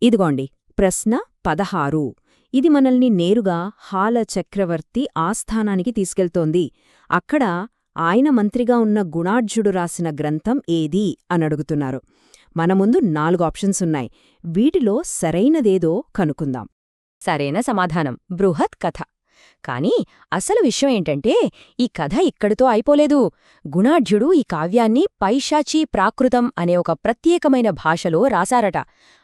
ఇదిగోండి ప్రశ్న 16. ఇది మనల్ని నేరుగా హాల చక్రవర్తి ఆస్థానానికి తీసుకెళ్తోంది. అక్కడ ఆయన మంత్రిగా ఉన్న గుణాఢ్యుడు రాసిన గ్రంథం ఏది అనడుగుతున్నారు. మన ముందు 4 ఆప్షన్సున్నాయి. వీటిలో సరైనదేదో కనుక్కుందాం. సరైన సమాధానం బృహత్ కథ. కానీ అసలు విషయం ఏంటంటే ఈ కథ ఇక్కడితో అయిపోలేదు. గుణాఢ్యుడు ఈ కావ్యాన్ని పైశాచీ ప్రాకృతం అనే ఒక ప్రత్యేకమైన భాషలో రాశారట.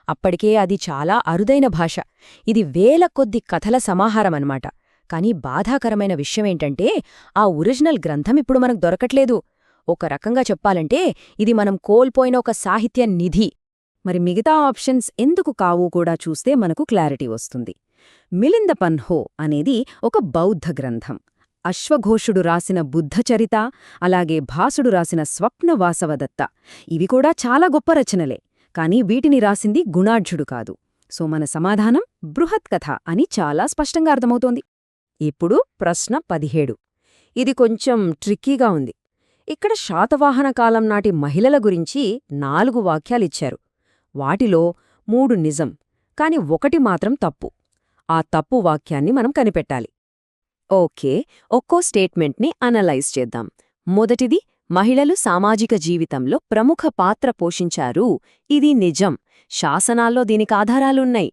అప్పటికే అది చాలా అరుదైన భాష. ఇది వేల కొద్ది కథల సమాహారమన్నమాట. కానీ బాధాకరమైన విషయమేంటంటే ఆ ఒరిజినల్ గ్రంథం ఇప్పుడు మనకు దొరకట్లేదు. ఒక రకంగా చెప్పాలంటే ఇది మనం కోల్పోయిన ఒక సాహిత్య నిధి. మరి మిగతా ఆప్షన్స్ ఎందుకు కావు కూడా చూస్తే మనకు క్లారిటీ వస్తుంది. మిలింద పన్హో అనేది ఒక బౌద్ధ గ్రంథం. అశ్వఘోషుడు రాసిన బుద్ధచరిత, అలాగే భాసుడు రాసిన స్వప్నవాసవదత్త ఇవి కూడా చాలా గొప్ప రచనలే. కానీ వీటిని రాసింది గుణాఢ్యుడు కాదు. సో మన సమాధానం బృహత్ కథ అని చాలా స్పష్టంగా అర్థమవుతోంది. ఇప్పుడు ప్రశ్న 17. ఇది కొంచెం ట్రిక్కీగా ఉంది. ఇక్కడ శాతవాహన కాలం నాటి మహిళల గురించి 4 వాక్యాలిచ్చారు. వాటిలో 3 నిజం, కాని 1 మాత్రం తప్పు. ఆ తప్పు వాక్యాన్ని మనం కనిపెట్టాలి. ఓకే, ఒక్కో స్టేట్మెంట్ని అనలైజ్ చేద్దాం. మొదటిది, మహిళలు సామాజిక జీవితంలో ప్రముఖ పాత్ర పోషించారు. ఇది నిజం. శాసనాల్లో దీనికి ఆధారాలున్నాయి.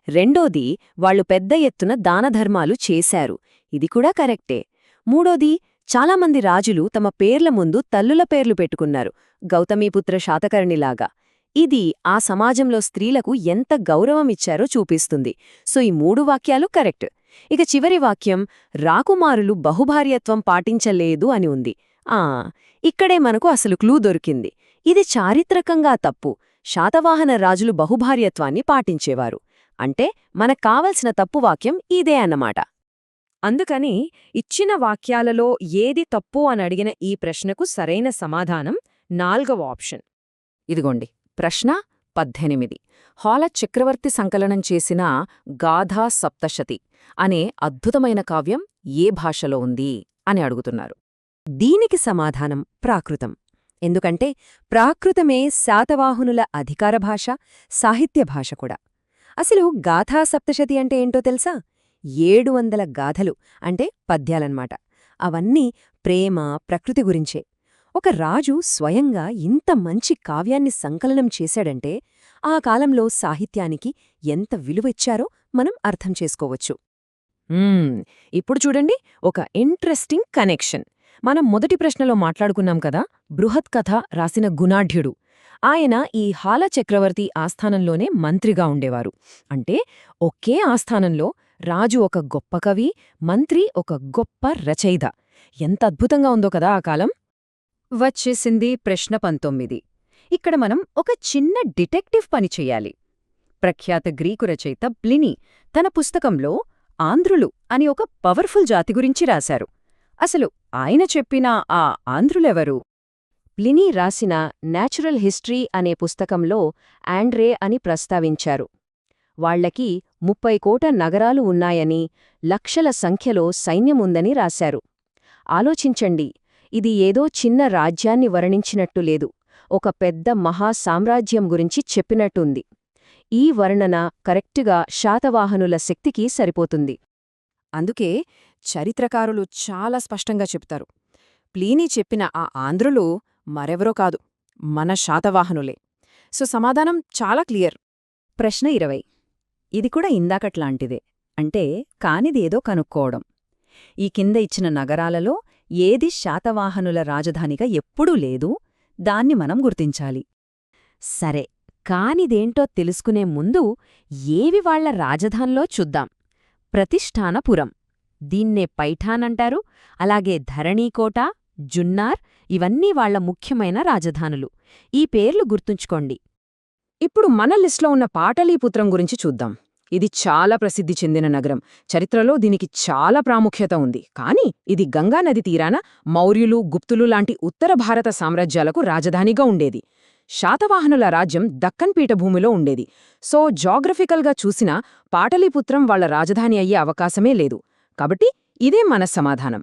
రెండోది, వాళ్లు పెద్ద ఎత్తున దానధర్మాలు చేశారు. ఇది కూడా కరెక్టే. మూడోది, చాలామంది రాజులు తమ పేర్ల ముందు తల్లుల పేర్లు పెట్టుకున్నారు, గౌతమీపుత్ర శాతకర్ణిలాగా. ఇది ఆ సమాజంలో స్త్రీలకు ఎంత గౌరవమిచ్చారో చూపిస్తుంది. సో ఈ 3 వాక్యాలు కరెక్ట్. ఇక చివరి వాక్యం, రాకుమారులు బహుభార్యత్వం పాటించలేదు అని ఉంది. ఇక్కడే మనకు అసలు క్లూ దొరికింది. ఇది చారిత్రకంగా తప్పు. శాతవాహన రాజులు బహుభార్యత్వాన్ని పాటించేవారు. అంటే మనకు కావలసిన తప్పు వాక్యం ఇదే అన్నమాట. అందుకని ఇచ్చిన వాక్యాలలో ఏది తప్పు అని అడిగిన ఈ ప్రశ్నకు సరైన సమాధానం 4వ ఆప్షన్. ఇదిగోండి ప్రశ్న 18. హాల చక్రవర్తి సంకలనం చేసిన గాథా సప్తశతి అనే అద్భుతమైన కావ్యం ఏ భాషలో ఉంది అని అడుగుతున్నారు. దీనికి సమాధానం ప్రాకృతం. ఎందుకంటే ప్రాకృతమే శాతవాహనుల అధికార భాష, సాహిత్య భాష కూడా. అసలు గాథా సప్తశతి అంటే ఏంటో తెలుసా? 700 గాథలు అంటే పద్యాలన్నమాట. అవన్నీ ప్రేమ, ప్రకృతి గురించే. ఒక రాజు స్వయంగా ఇంత మంచి కావ్యాన్ని సంకలనం చేశాడంటే ఆ కాలంలో సాహిత్యానికి ఎంత విలువిచ్చారో మనం అర్థం చేసుకోవచ్చు. ఇప్పుడు చూడండి ఒక ఇంట్రెస్టింగ్ కనెక్షన్. మనం మొదటి ప్రశ్నలో మాట్లాడుకున్నాం కదా, బృహత్ కథ రాసిన గుణాఢ్యుడు. ఆయన ఈ హాల చక్రవర్తి ఆస్థానంలోనే మంత్రిగా ఉండేవారు. అంటే ఒకే ఆస్థానంలో రాజు ఒక గొప్ప కవి, మంత్రి ఒక గొప్ప రచయిత. ఎంత అద్భుతంగా ఉందో కదా ఆ కాలం. వచ్చేసింది ప్రశ్న 19. ఇక్కడ మనం ఒక చిన్న డిటెక్టివ్ పని చెయ్యాలి. ప్రఖ్యాత గ్రీకు రచయిత ప్లినీ తన పుస్తకంలో ఆంధ్రులు అని ఒక పవర్ఫుల్ జాతి గురించి రాశారు. అసలు ఆయన చెప్పిన ఆ ఆంధ్రులెవరు? ప్లినీ రాసిన న్యాచురల్ హిస్టరీ అనే పుస్తకంలో ఆండ్రే అని ప్రస్తావించారు. వాళ్లకి 30 కోట నగరాలు ఉన్నాయని, లక్షల సంఖ్యలో సైన్యముందని రాశారు. ఆలోచించండి, ఇది ఏదో చిన్న రాజ్యాన్ని వర్ణించినట్టు లేదు, ఒక పెద్ద మహాసామ్రాజ్యం గురించి చెప్పినట్టుంది. ఈ వర్ణన కరెక్టుగా శాతవాహనుల శక్తికి సరిపోతుంది. అందుకే చరిత్రకారులు చాలా స్పష్టంగా చెప్తారు, ప్లీనీ చెప్పిన ఆ ఆంధ్రులు మరెవరో కాదు, మన శాతవాహనులే. సో సమాధానం చాలా క్లియర్. ప్రశ్న 20. ఇది కూడా ఇందాకట్లాంటిదే. అంటే కానిదేదో కనుక్కోవడం. ఈ కింద ఇచ్చిన నగరాలలో ఏది శాతవాహనుల రాజధానిగా ఎప్పుడూ లేదు, దాన్ని మనం గుర్తించాలి. సరే, కానిదేంటో తెలుసుకునే ముందు ఏవి వాళ్ల రాజధానిలో చూద్దాం. ప్రతిష్ఠానపురం, దీన్నే పైఠానంటారు. అలాగే ధరణీకోట, జున్నార్ ఇవన్నీ వాళ్ల ముఖ్యమైన రాజధానులు. ఈ పేర్లు గుర్తుంచుకోండి. ఇప్పుడు మన లిస్ట్లో ఉన్న పాటలీపుత్రం గురించి చూద్దాం. ఇది చాలా ప్రసిద్ధి చెందిన నగరం. చరిత్రలో దీనికి చాలా ప్రాముఖ్యత ఉంది. కానీ ఇది గంగానది తీరాన మౌర్యులు, గుప్తులు లాంటి ఉత్తర భారత సామ్రాజ్యాలకు రాజధానిగా ఉండేది. శాతవాహనుల రాజ్యం దక్కన్ పీఠభూమిలో ఉండేది. సో జాగ్రఫికల్గా చూసినా పాటలీపుత్రం వాళ్ల రాజధాని అయ్యే అవకాశమే లేదు. కాబట్టి ఇదే మన సమాధానం.